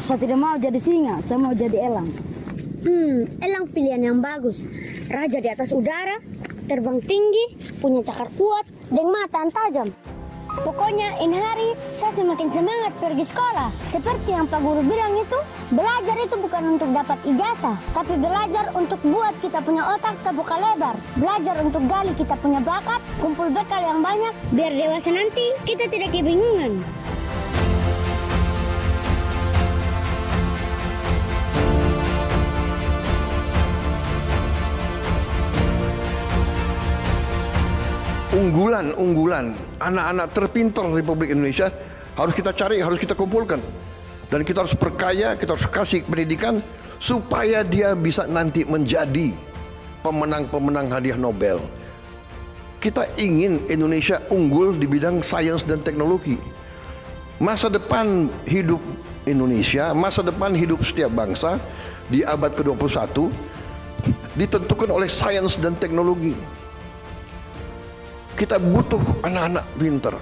Saya tidak mau jadi singa, saya mau jadi elang. Elang pilihan yang bagus. Raja di atas udara, terbang tinggi, punya cakar kuat, dan mata yang tajam. Pokoknya ini hari saya semakin semangat pergi sekolah. Seperti yang Pak Guru bilang itu, belajar itu bukan untuk dapat ijazah, tapi belajar untuk buat kita punya otak terbuka lebar. Belajar untuk gali kita punya bakat, kumpul bekal yang banyak, biar dewasa nanti kita tidak kebingungan. Unggulan anak-anak terpintar Republik Indonesia harus kita cari, harus kita kumpulkan, dan kita harus perkaya, kita harus kasih pendidikan supaya dia bisa nanti menjadi pemenang-pemenang hadiah Nobel. Kita ingin Indonesia unggul di bidang sains dan teknologi. Masa depan hidup Indonesia, masa depan hidup setiap bangsa di abad ke-21 ditentukan oleh sains dan teknologi. Kita butuh anak-anak pintar.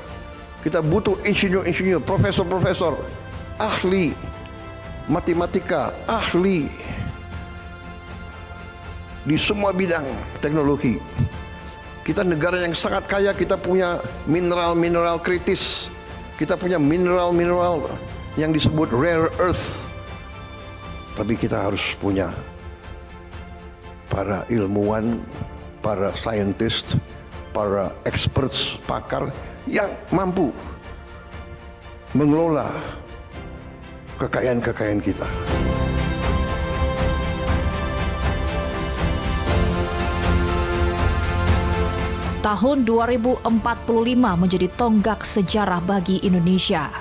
Kita butuh insinyur-insinyur, profesor-profesor, ahli matematika, ahli di semua bidang teknologi. Kita negara yang sangat kaya, kita punya mineral-mineral kritis. Kita punya mineral-mineral yang disebut rare earth. Tapi kita harus punya para ilmuwan, para scientist, para experts, pakar yang mampu mengelola kekayaan-kekayaan kita. Tahun 2045 menjadi tonggak sejarah bagi Indonesia.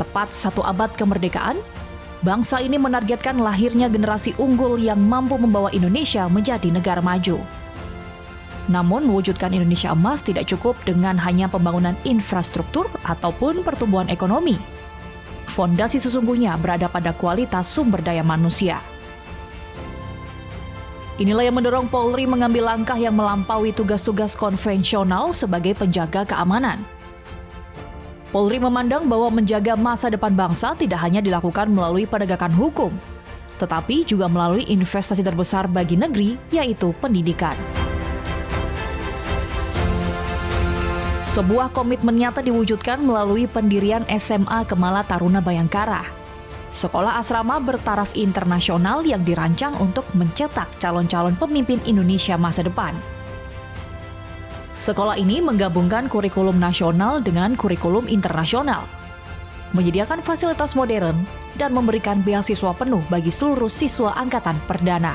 Tepat 1 abad kemerdekaan, bangsa ini menargetkan lahirnya generasi unggul yang mampu membawa Indonesia menjadi negara maju. Namun, mewujudkan Indonesia emas tidak cukup dengan hanya pembangunan infrastruktur ataupun pertumbuhan ekonomi. Fondasi sesungguhnya berada pada kualitas sumber daya manusia. Inilah yang mendorong Polri mengambil langkah yang melampaui tugas-tugas konvensional sebagai penjaga keamanan. Polri memandang bahwa menjaga masa depan bangsa tidak hanya dilakukan melalui penegakan hukum, tetapi juga melalui investasi terbesar bagi negeri, yaitu pendidikan. Sebuah komitmen nyata diwujudkan melalui pendirian SMA Kemala Taruna Bayangkara, sekolah asrama bertaraf internasional yang dirancang untuk mencetak calon-calon pemimpin Indonesia masa depan. Sekolah ini menggabungkan kurikulum nasional dengan kurikulum internasional, menyediakan fasilitas modern, dan memberikan beasiswa penuh bagi seluruh siswa angkatan perdana.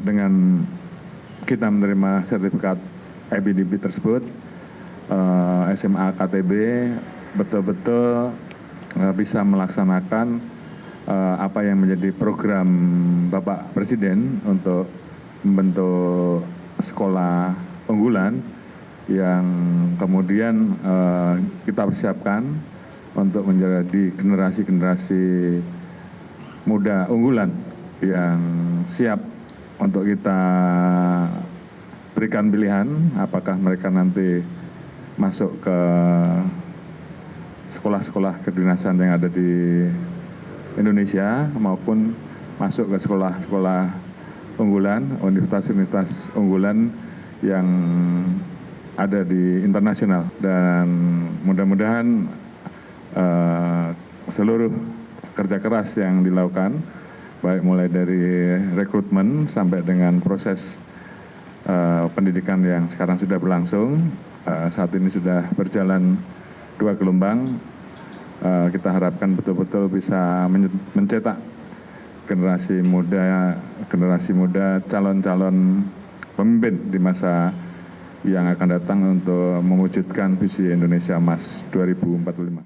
Dengan kita menerima sertifikat IPDB tersebut, SMA KTB betul-betul bisa melaksanakan apa yang menjadi program Bapak Presiden untuk membentuk sekolah unggulan yang kemudian kita persiapkan untuk menjadi generasi-generasi muda unggulan yang siap untuk kita berikan pilihan apakah mereka nanti masuk ke sekolah-sekolah kedinasan yang ada di Indonesia maupun masuk ke sekolah-sekolah unggulan, universitas-universitas unggulan yang ada di internasional. Dan mudah-mudahan seluruh kerja keras yang dilakukan, baik mulai dari rekrutmen sampai dengan proses pendidikan yang sekarang sudah berlangsung, saat ini sudah berjalan 2 gelombang, kita harapkan betul-betul bisa mencetak generasi muda, calon-calon pemimpin di masa yang akan datang untuk mewujudkan visi Indonesia Emas 2045.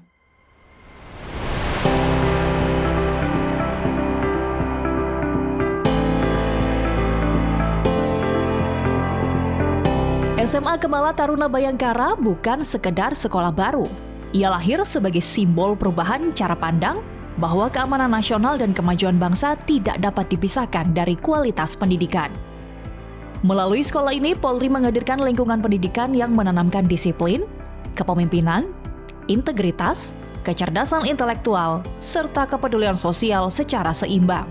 SMA Kemala Taruna Bayangkara bukan sekedar sekolah baru. Ia lahir sebagai simbol perubahan cara pandang bahwa keamanan nasional dan kemajuan bangsa tidak dapat dipisahkan dari kualitas pendidikan. Melalui sekolah ini, Polri menghadirkan lingkungan pendidikan yang menanamkan disiplin, kepemimpinan, integritas, kecerdasan intelektual, serta kepedulian sosial secara seimbang.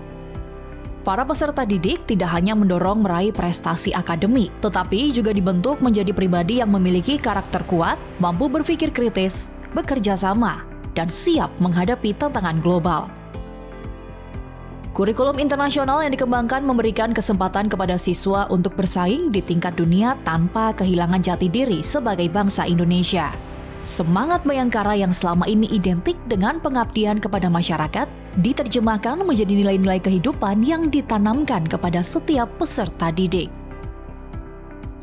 Para peserta didik tidak hanya mendorong meraih prestasi akademik, tetapi juga dibentuk menjadi pribadi yang memiliki karakter kuat, mampu berpikir kritis, bekerja sama, dan siap menghadapi tantangan global. Kurikulum internasional yang dikembangkan memberikan kesempatan kepada siswa untuk bersaing di tingkat dunia tanpa kehilangan jati diri sebagai bangsa Indonesia. Semangat Bayangkara yang selama ini identik dengan pengabdian kepada masyarakat diterjemahkan menjadi nilai-nilai kehidupan yang ditanamkan kepada setiap peserta didik.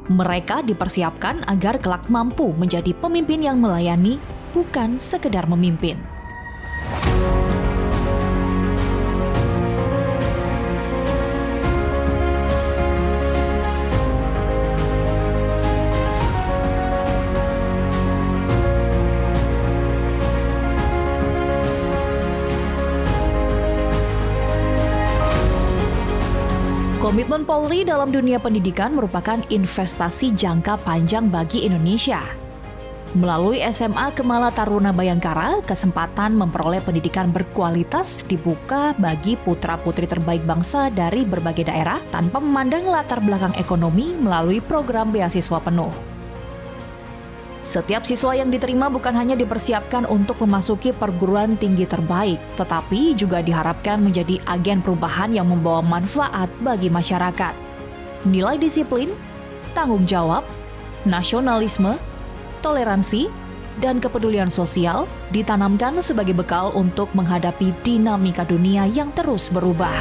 Mereka dipersiapkan agar kelak mampu menjadi pemimpin yang melayani, bukan sekedar memimpin. Komitmen Polri dalam dunia pendidikan merupakan investasi jangka panjang bagi Indonesia. Melalui SMA Kemala Taruna Bayangkara, kesempatan memperoleh pendidikan berkualitas dibuka bagi putra-putri terbaik bangsa dari berbagai daerah tanpa memandang latar belakang ekonomi melalui program beasiswa penuh. Setiap siswa yang diterima bukan hanya dipersiapkan untuk memasuki perguruan tinggi terbaik, tetapi juga diharapkan menjadi agen perubahan yang membawa manfaat bagi masyarakat. Nilai disiplin, tanggung jawab, nasionalisme, toleransi, dan kepedulian sosial ditanamkan sebagai bekal untuk menghadapi dinamika dunia yang terus berubah.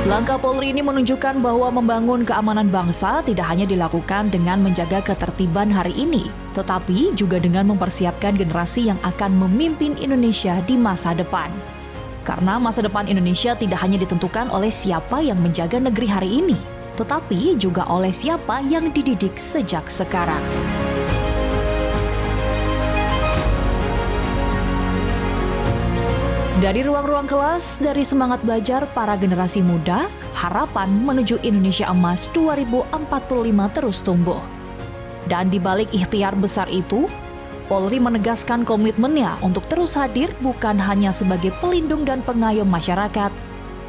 Langkah Polri ini menunjukkan bahwa membangun keamanan bangsa tidak hanya dilakukan dengan menjaga ketertiban hari ini, tetapi juga dengan mempersiapkan generasi yang akan memimpin Indonesia di masa depan. Karena masa depan Indonesia tidak hanya ditentukan oleh siapa yang menjaga negeri hari ini, tetapi juga oleh siapa yang dididik sejak sekarang. Dari ruang-ruang kelas, dari semangat belajar para generasi muda, harapan menuju Indonesia Emas 2045 terus tumbuh. Dan di balik ikhtiar besar itu, Polri menegaskan komitmennya untuk terus hadir bukan hanya sebagai pelindung dan pengayom masyarakat,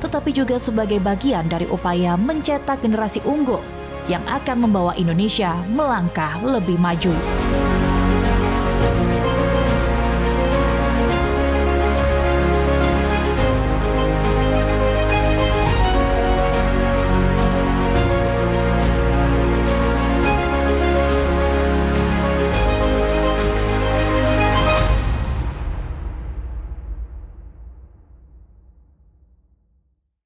tetapi juga sebagai bagian dari upaya mencetak generasi unggul yang akan membawa Indonesia melangkah lebih maju.